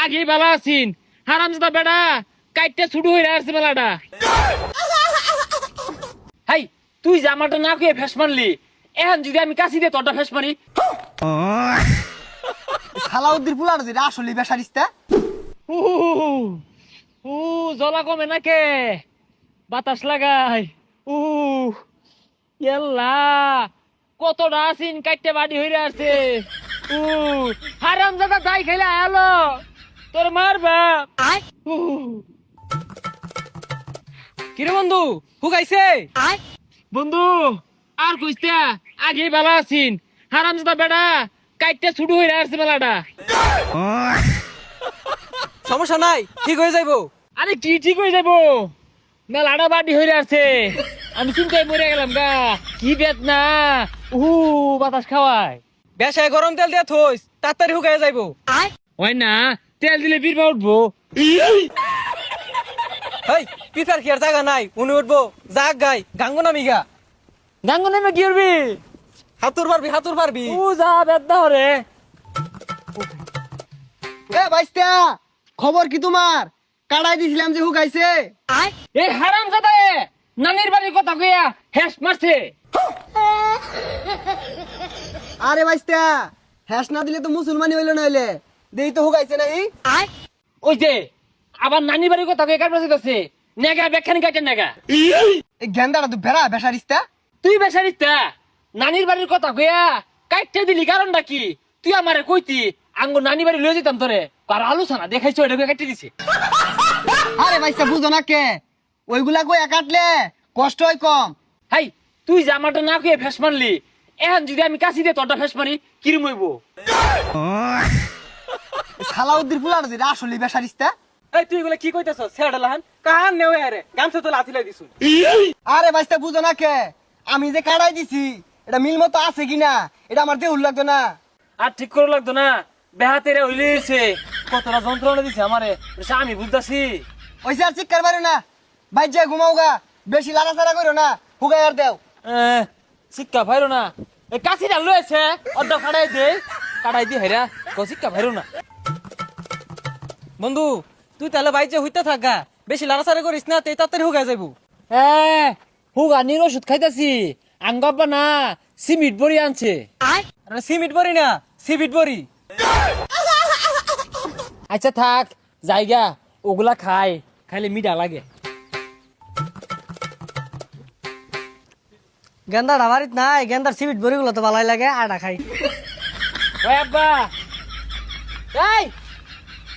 আগে ভালো আছিন হারামজাদা বেড়া কাইটটা ছুটু হয়ে আসছে মেলাটা। হাই তুই যে আমারটা না কয়ে ফেস মারলি, এখন যদি আমি কাছি দিয়ে তোরটা ফেস মারি। সালাউদ্দিন পুলার যে আসলে বেসারিস্তা উ উ জলা কমে নাকে বাতাস লাগাই। উ ইয়াল্লা কতটা আছিন কাইটটা বাড়ি হইরে আসছে। উ হারামজাদা যাই খেলে আলো তোর মারবা। কিরে বন্ধু হুকাইছে? বন্ধু আর কইতে আগে ভালো আছিন হারামজাদা বেড়া কাইটটা ছুটু হইরে আসছে মেলাটা। সমস্যা নাই, ঠিক হয়ে যাইবো। আরে কি ঠিক হয়ে যাবো, মেলাটা বাড়ি হইরে আসছে। আমি চিন্তায় মরে গেলাম গা, কি বেদনা। বাতাস খাওয়ায় বেশায় গরম তেল দিয়া থইস, তাড়াতাড়ি হুকাই যাইবো। হয় না, তেল দিলে বীরবা উঠবো। হেই পিছার কি আর জায়গা নাই, উনি উঠবো জাগ গাই গাঙ্গো নামি গা। গাঙ্গ নেমে কি করবি? হাতুর পারবি হাতুর পারবি। যা বেদনা হরে। এ বাইস্তা খবর কি তোমার? কাড়াই দিছিলাম যে হুকাইছে। এই হারামজাদা নানির বাড়ির কথা কইয়া হেস মারছে। আরে বাইস্তা হ্যাস না দিলে তো মুসলমানি হইলো নইলে দেই তো হুকাইছে নাই। ওই যে আবার নানির বাড়ির কথা কইয়া কার আছে নেগা বেখানি কাটে নেগা। এই গেন্দাটা তো বেড়া বেসারিস্তা। তুই বেসারিতা নানির বাড়ির কথা কইয়া কাটতে দিলি কারণটা কি? তুই আমারে কইতি আঙ্গ নানি বাড়ি লয়ে যেতাম তোরে, আর আলোচনা দেখাইছো এটা কাটতে দিছে। আরে বাইস্তা বুঝো না কে ওইগুলা কইয়া কাটলে কষ্ট হয় কম। হাই তুই যে আমারটা না কইয়া ফেস মারলি, এখন যদি আমি কাছি দিয়ে তোরটা ফেস মারি কিরম হইব? সালাউদ্দিন পুলার যে আসলে বেসারিস্তা। এই তুই এগুলা কি কইতেছ? ছেড়া লাহান কাহান নেও আরে গামছা তো লাথিলাই দিছু। আরে বাইস্তা বুঝো না কে আমি যে কাড়াই দিছি এটা মিল মতো আছে কিনা এটা আমার দেহুল লাগতো না। আর ঠিক করে লাগতো না, বেহাতেরে হইলেছে কতটা যন্ত্রণা দিছে আমারে, এটা আমি বুঝতাছি। ওইসে আর চিৎকার পারো না, বাইর যায় ঘুমাওগা, বেশি লাড়াচাড়া করো না, হুগাই আর দেও। শিক্ষা ভাইরো না, এই কাছিটা লয়েছে অর্ধ কাটাই দে হেরা শিক্ষা ভাইরো না। বন্ধু তুই তাহলে বাইচে হইতে থাকা, বেশি লাড়াচাড়া করিস না, তেই তাড়াতাড়ি হুকাই যাইবো। হুগানির ওষুধ খাইতাছি, আঙ্গাব্বা না সিমিট বড়ি আনছে। আরে সিমিট বড়ি না সিবিট বড়ি। আচ্ছা থাক জায়গা, ওগুলা খাইলে মিঠা লাগে। গেন্দাটা বাড়িত নাই, গেন্দার সিমিট বড়িগুলো তো ভালোই লাগে, আটা খাই। ওই আব্বা, এই